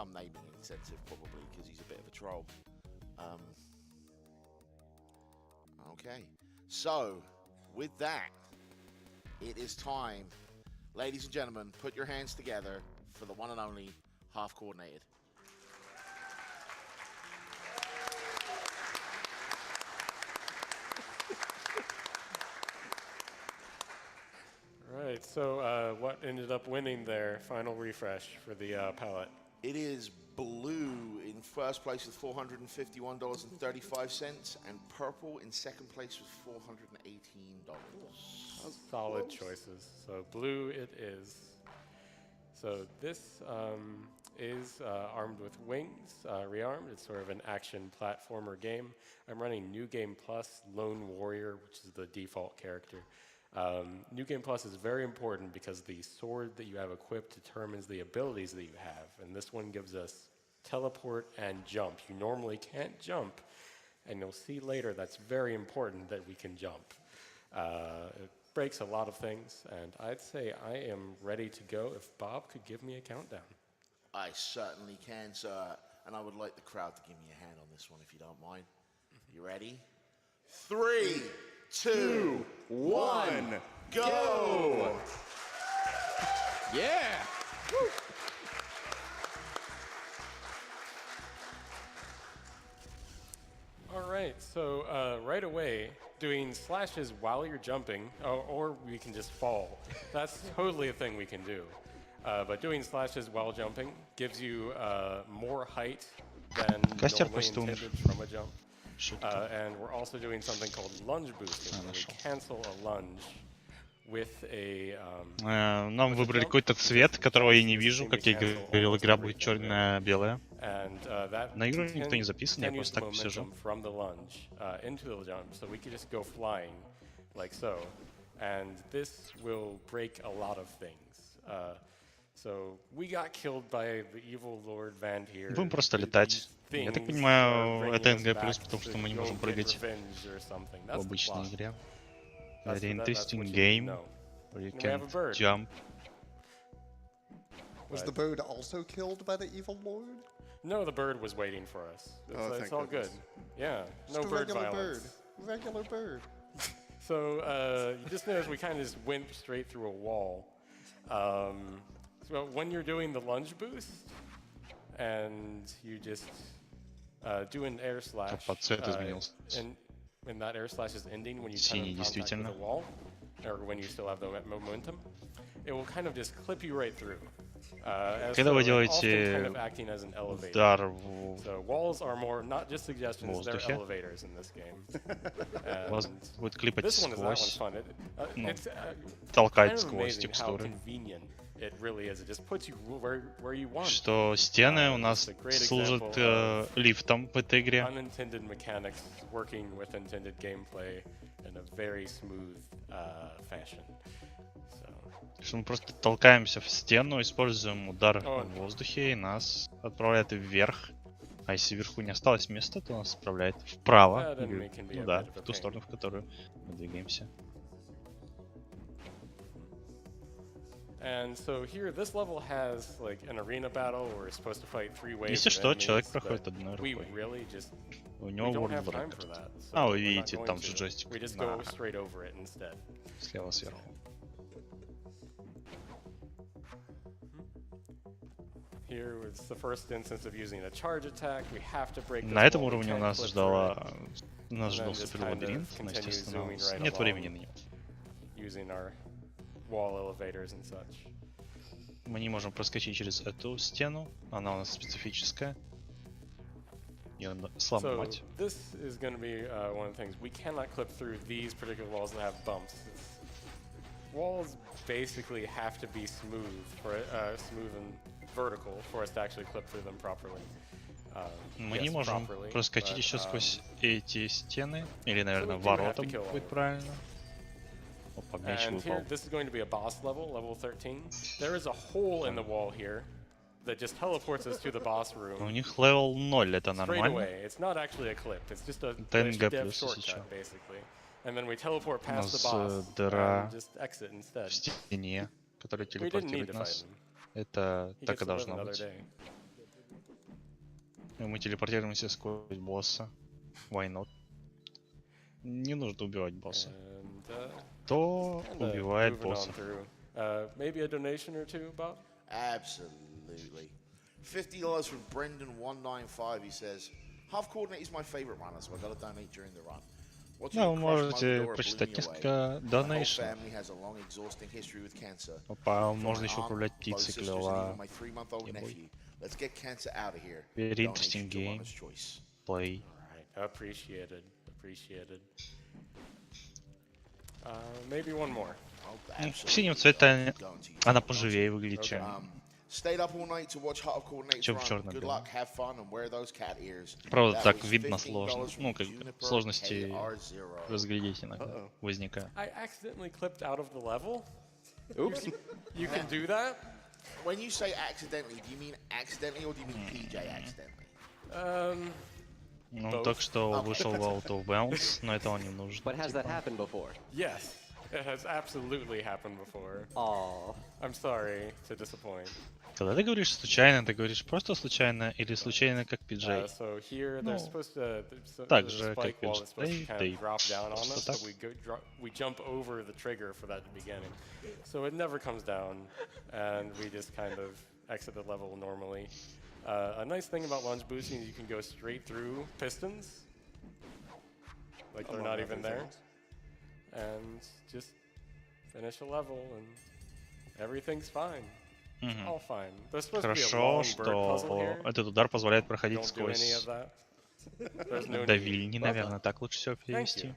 some naming incentive probably because he's a bit of a troll. Okay, so with that, it is time, ladies and gentlemen, put your hands together for the one and only half coordinated. Right, so what ended up winning their final refresh for the palette? It is blue in first place with $451.35, and purple in second place with $418. Solid choices. So blue it is. So this is Armed with Wings, Rearmed. It's sort of an action platformer game. I'm running New Game Plus Lone Warrior, which is the default character. New Game Plus is very important because the sword that you have equipped determines the abilities that you have, and this one gives us teleport and jump. You normally can't jump, and you'll see later that's very important that we can jump. It breaks a lot of things, and I'd say I am ready to go if Bob could give me a countdown. I certainly can, sir, and I would like the crowd to give me a hand on this one if you don't mind. You ready? 3, 2, 1, go! Yeah! Woo. All right, so right away, doing slashes while you're jumping, or we can just fall. That's totally a thing we can do. But doing slashes while jumping gives you more height than normally intended from a jump. And we're also doing something called lunge boosting, where we cancel a lunge with a... Нам выбрали какой-то цвет, которого я не вижу, как я говорил, игра будет черно-белая. На игру никто не записан, я просто так сижу. Into the jump, so we could just go flying, like so. And this will break a lot of things. So we got killed by the evil Lord Van here. Будем просто летать. Я так понимаю, это НГ+, потому что мы не можем прыгать в обычной игре. Very interesting game where you can jump. Was the bird also killed by the evil lord? No, the bird was waiting for us. It's all good. Yeah, no bird violence. Regular bird. So you just notice we kind of just went straight through a wall. So when you're doing the lunge boost, and you just do an air slash, and that air slash is ending when you kind of contact with the wall, or when you still have the momentum, it will kind of just clip you right through. Когда вы делаете удар в воздухе, вас будет клипать сквозь, толкать сквозь текстуры. Что стены у нас служат лифтом в этой игре. Что мы просто толкаемся в стену, используем удар в воздухе, и нас отправляет вверх. А если вверху не осталось места, то нас отправляет вправо, ну да, в ту сторону, в которую мы двигаемся. Если что, человек проходит одной рукой. У него World of Record. А, вы видите, там же джойстик слева сверху. На этом уровне у нас ждал суперлабиринт, но, естественно, у нас нет времени на него. Мы не можем проскочить через эту стену, она у нас специфическая. Ее надо сломать. Walls basically have to be smooth and vertical for us to actually clip through them properly. Мы не можем проскочить еще сквозь эти стены, или, наверное, ворота будет правильно. Опа, мяч выпал. This is going to be a boss level 13. There is a hole in the wall here that just teleports us to the boss room. У них level 0, это нормально. It's not actually a clip, it's just a ТНГ+ shortcut basically. And then we teleport У past the нас boss дыра and just exit instead. в стене, которая телепортирует нас. Это так и должно быть. И мы телепортируемся сквозь босса. Why not? Не нужно убивать босса. And То kinda убивает moving on босса. through. Maybe a donation or two, Bob? Absolutely. $50 from Brendan195. He says, half coordinate is my favorite runner, so I gotta donate during the run. Watching Да, a вы crush можете Momodora blew me прочитать away. несколько My whole донейшнов. family has a long, exhausting history with cancer. Опа, From можно my еще aunt, управлять both птицей, sisters, and even клево. my 3-month-old Yeah, boy. nephew. Let's get cancer out of here. Very interesting Donations are game. runner's choice. Play. Alright, appreciated. Appreciated. Maybe one more. Oh, В absolutely. синем цвете Going to you. она поживее выглядит, Okay. чем... Stayed up all night to watch Heart of Coordinates Чем в run. чёрном Good белом. luck, have fun, and wear those cat ears. Правда, That так was видно $15 сложно. from Ну, как бы Juniper сложности KR0. разглядеть иногда возникает. I accidentally clipped out of the level. Oops. You can do that? When you say accidentally, do you mean accidentally or do you mean PJ accidentally? Ну, Both. только что вышел в Out of Bounds, но этого не нужно. But has that happened before? Yes. It has absolutely happened before. Aw. I'm sorry to disappoint. Когда ты говоришь случайно, ты говоришь просто случайно или случайно как PJ? So here they're supposed to так there's же, a spike как wall that's supposed to PJ, kind да и of drop down on просто us, так. but we jump over the trigger for that beginning. So it never comes down, and we just kind of exit the level normally. A nice thing about lunge boosting is you can go straight through pistons, like they're not even there, and just finish a level, and everything's fine. Мгм. All fine. There's supposed to be a Хорошо, long bird puzzle что here. этот удар позволяет проходить Don't do any сквозь of that. There's no need. давильни, наверное, так лучше всего Thank перевести. you.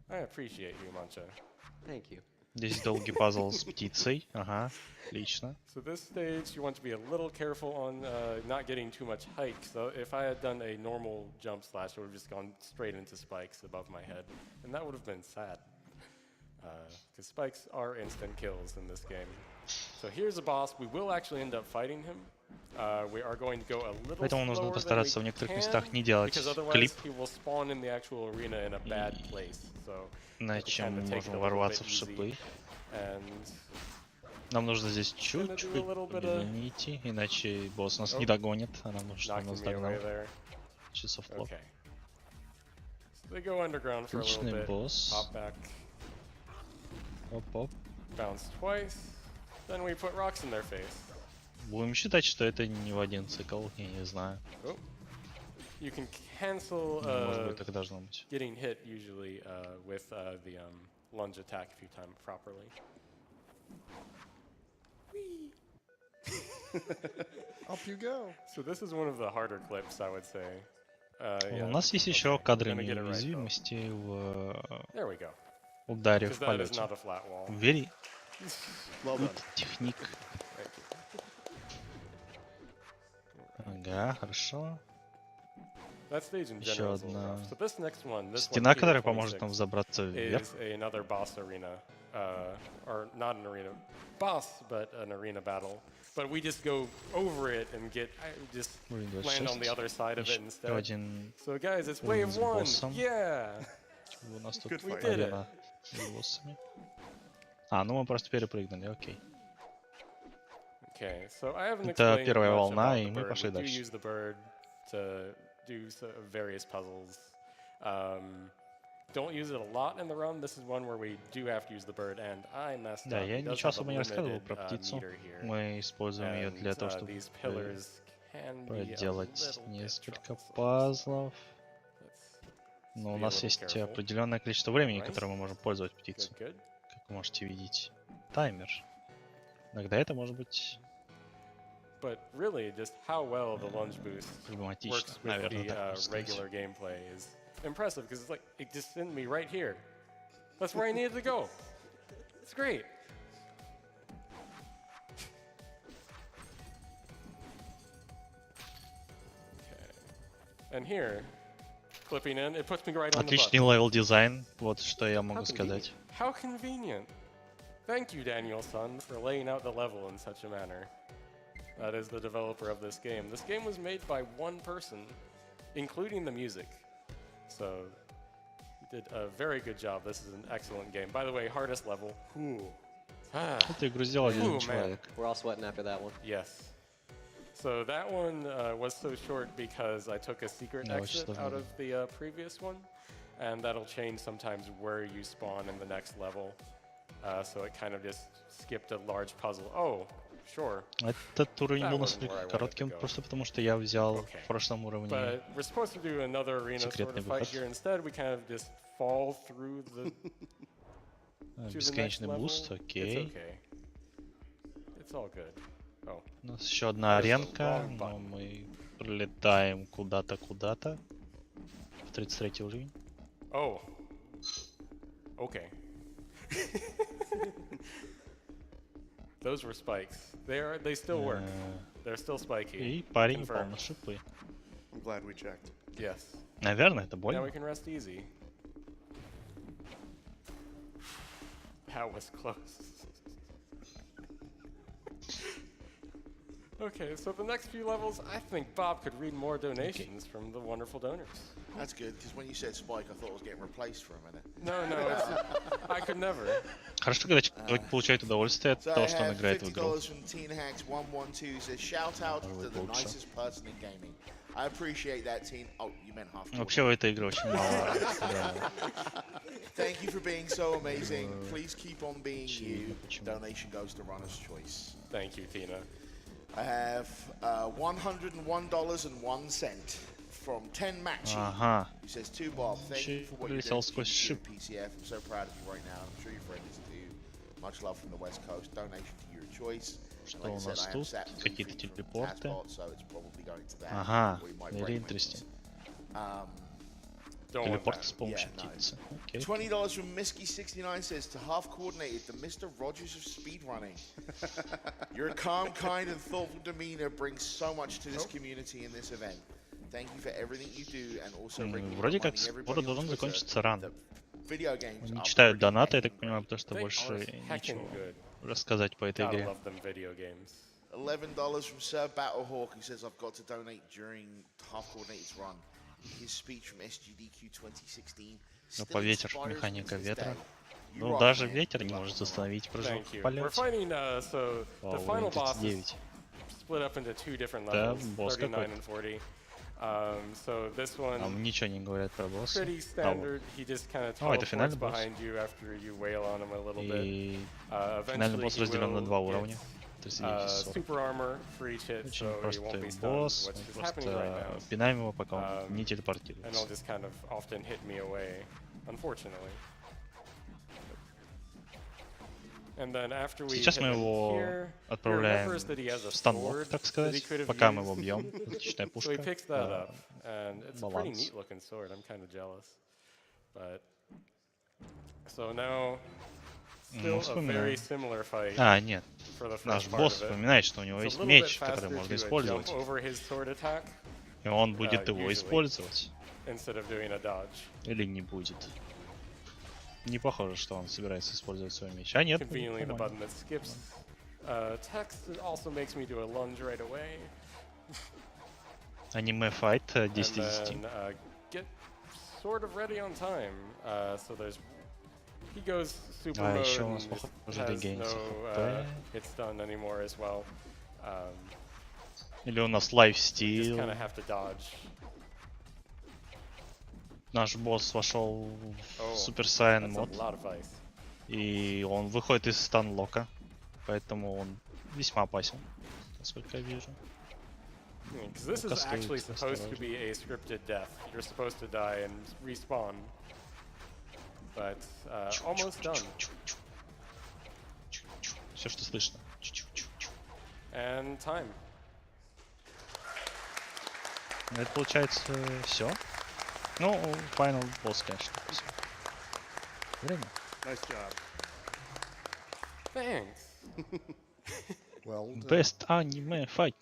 I appreciate you, Mancha. Thank you. Здесь долгий пазл с птицей. Ага, отлично. So this stage, you want to be a little careful on not getting too much height. So if I had done a normal jump slash, I would have just gone straight into spikes above my head, and that would have been sad. Because spikes are instant kills in this game. So here's a boss. We will actually end up fighting him. We are going to go a little Поэтому нужно slower постараться в than we некоторых can, местах не делать because otherwise клип, he will spawn in the actual arena in a bad place. So иначе kinda мы take it можем a little ворваться bit в easy. шипы. and Нам нужно здесь do a чуть-чуть little bit of- помедленнее идти, иначе босс нас Oh. не догонит, а нам нужно, чтобы он нас knocking me away догнал. there. Часов клок. Okay. So they go underground for a little Отличный bit. босс. Pop back, Оп-оп. bounce twice. Then we put rocks in their face. Будем считать, что это не в один цикл, я не знаю. Oh. You can cancel Может быть, так и должно быть. getting hit usually with the lunge attack if you time it properly. Up you go. So this is one of the harder clips, I would say. У нас есть еще кадры Gonna get it right, though. неуязвимости в There we go. ударе Because в that is полете. not a flat wall. Very Well good done. техник. Thank you. Ага, хорошо. That stage in Еще general is a little одна rough. So this next one, this one стена, here, которая поможет 26, нам взобраться вверх. is another boss arena, or not an arena boss, but an arena battle. But we just go over it and just Уровень land on the 26. other side of it Еще instead. один So guys, it's уровень wave с one. боссом. Yeah. у нас тут Good fight. We did it. арена с боссами. А, ну мы просто перепрыгнули, окей. Okay, so I haven't Это explained первая much волна, about и the мы bird. пошли We do дальше. use the bird to do various puzzles. Don't use it a lot in the run. This is one where we do have to use the bird, and I messed Да, up. я It does ничего have a особо не рассказывал limited, про птицу. meter here. Мы используем ее для And, того, чтобы these pillars can be a проделать little bit несколько troublesome. пазлов. Let's Но be у a нас little есть careful. определенное количество времени, Right. которое мы можем пользовать птицу. Good. Как вы можете видеть. Таймер. Иногда это может быть But really, just how well the lunge boost проблематично. works with Наверное, the так можно сказать. regular gameplay is impressive because it's like it just sent me right here. That's where I needed to go. It's great. Okay. And here, clipping in, it puts me right on the Отличный button. левел дизайн, вот что я могу How сказать. How convenient. Thank you, Daniel-san, for laying out the level in such a manner. That is the developer of this game. This game was made by one person, including the music. So, you did a very good job. This is an excellent game. By the way, hardest level. Ooh. Ah, Эту игру сделал один Ooh, man. человек. We're all sweating after that one. yes. So that one was so short because I took a secret Yeah, exit which out doesn't- of the previous one, and that'll change sometimes where you spawn in the next level. So it kind of just skipped a large puzzle. Oh, sure. Этот уровень That был wasn't настолько where I wanted to коротким, go. просто потому что я взял Okay. в прошлом уровне. But we're supposed to do another arena sort Секретный of fight выход. here. Instead, we kind of just fall through the to the next Бесконечный level. буст, It's окей. okay. It's all good. Oh, У нас еще одна There's the аренка, wrong но button. мы пролетаем куда-то. В 33 уровень. oh. Okay. Those were spikes. They still work. They're still spiky. И парень упал Confirmed. на шипы. I'm glad we checked. Yes. Наверное, это Now больно. we can rest easy. That was close. Okay, so the next few levels, I think Bob could read more donations from the wonderful donors. That's good, because when you said Spike, I thought I was getting replaced for a minute. No, I could never. Хорошо, когда человек получает удовольствие от So I того, что он have играет в игру. $50 from Teen Hacks 112 says shout out to the лучше. nicest person in gaming. I appreciate that, Teen. Oh, you meant half. Вообще в этой игре очень мало. Thank you for being so amazing. Please keep on being you. почему? Donation goes to Runner's Choice. Thank you, Tina. I have $101.01 from 10 Matchy. Ага. He says to Bob, thank you for what you're Прилетел doing сквозь to шип. PCF. I'm so proud of you right now. I'm sure your friend is too. Much love from the West Coast. Donation to your choice. Что Like I у said, нас I am тут? sat Какие-то free from телепорты. Taskbot, so it's probably going to that, Ага, or you might very break my interesting. knees. Don't want Телепорт that. с помощью Yeah, no. птицы. Окей. $20 from Misky69 says to half coordinated the Mr. Rogers of speedrunning. Your calm, kind, and thoughtful demeanor brings so much to this community in this event. Thank you for everything you do and also regularly Вроде как reminding спор everybody on должен Twitter закончиться рано. that video games Они are читают pretty донаты, я так heckin' понимаю, great. потому что They больше are heckin' ничего good. рассказать по этой Gotta игре. love them video games. $11 from Sir Battlehawk, who says I've got to donate during half coordinated's run. His speech from AGDQ 2016 Ну, still по ветер, inspires me механика to this ветра. day. You Ну, rock, даже man. ветер не Love может you. остановить прыжок Thank в you. We're полете. fighting, so the О, final уровень boss is 39. split up into two different Да, levels, босс 39 какой-то. and 40. So this one, Нам ничего не говорят про босса. pretty standard. He just kind of О, это teleports финальный босс. behind you after you wail on him a little bit. И Eventually финальный босс he разделен на will два get, уровня. 39 и 40. super armor for each hit, Очень so he won't be простой stunned, босс. which Мы is happening right now. просто пинаем его, пока он не And телепортируется. he'll just kind of often hit me away, unfortunately. And then after we Сейчас hit мы him его here, he отправляем remembers that he has a в станок, sword так that he сказать, could have пока мы used. его бьем. Отличная So he пушка. picks that up, and it's a pretty баланс. neat looking sword. I'm kind of jealous. But so now, still a вспоминаем. very similar fight А, нет. for the Наш first part босс of it. вспоминает, что у него It's a есть little bit меч, faster который можно to использовать. jump over his sword attack И он будет его usually. использовать. instead of doing a dodge. Или не будет. Не похоже, что он собирается использовать свой меч. А нет, Conveniently, the нормально. button that skips text it also makes me do a lunge right away. Аниме файт 10 из And 10. then get sort of ready on time. So there's he goes super А mode еще у and нас just похоже has регенится no хп. hit stun anymore as well. Или у нас Just лайфстил. kind of have to dodge. Наш босс вошел Oh, в Супер Сайен That's a мод. lot of ice. И он выходит из станлока. Поэтому он весьма опасен, насколько я вижу. Because this is Кастуется, actually supposed to осторожно. be a scripted death. You're supposed to die and respawn. But almost done. Все, что слышно. And time. Это получается все. Ну, Final Boss, конечно. всё. Время. Nice job. Thanks. Well done. Best Anime Fight.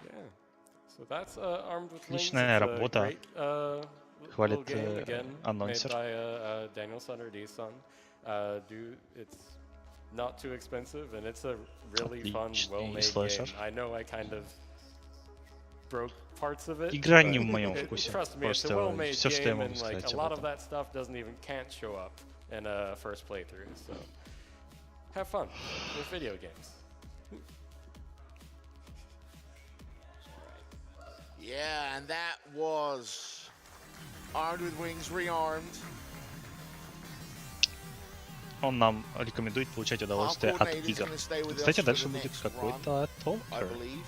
Yeah. So that's Armed with Wings. Отличная It's a работа. great, Хвалит, little game again, анонсер. made by Daniel Sunderdy's son. It's not too expensive, and it's a really fun, Отличный well-made слэшер. game. I know I kind of broke parts of it. Игра but не в моем вкусе. Trust me, it's a Просто well-made все, что я game, могу and like сказать a об lot of этом. that stuff can't show up in a first playthrough. So have fun with video games. Yeah, and that was Armed with Wings Rearmed. Он нам рекомендует получать удовольствие от игр. Кстати, дальше будет какой-то I толкер. believe,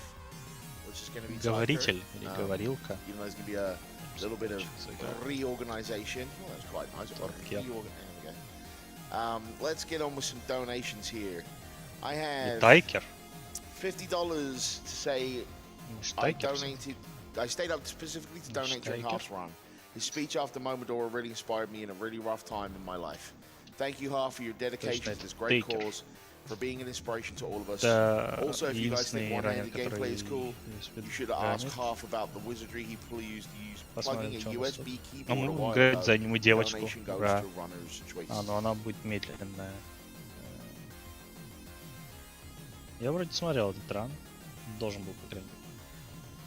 which is going to be Говоритель Tiger. или говорилка. Even though there's going to be a little bit of reorganization. Oh, that's quite nice. Yep. There we go. Let's get on with some donations here. I И have Тайкер. $50 to say Может, I Тайкер? donated. I stayed up specifically to donate during Tiger? Half's run. His speech after Momodora really inspired me in a really rough time in my life. Thank you, Half, for your dedication to this great Taker. cause, for being an inspiration to all of us. Это Also, if you guys think единственный раннер, one-handed gameplay is cool, который you should ask Rearmed. Half about the wizardry he probably used to use Посмотрим, plugging a что у нас тут. USB А keyboard a мы while играть ago. за него девочку. Donation goes Ура. to runner's choice. А, ну она будет медленная. Я вроде смотрел этот ран. Должен был, по крайней мере.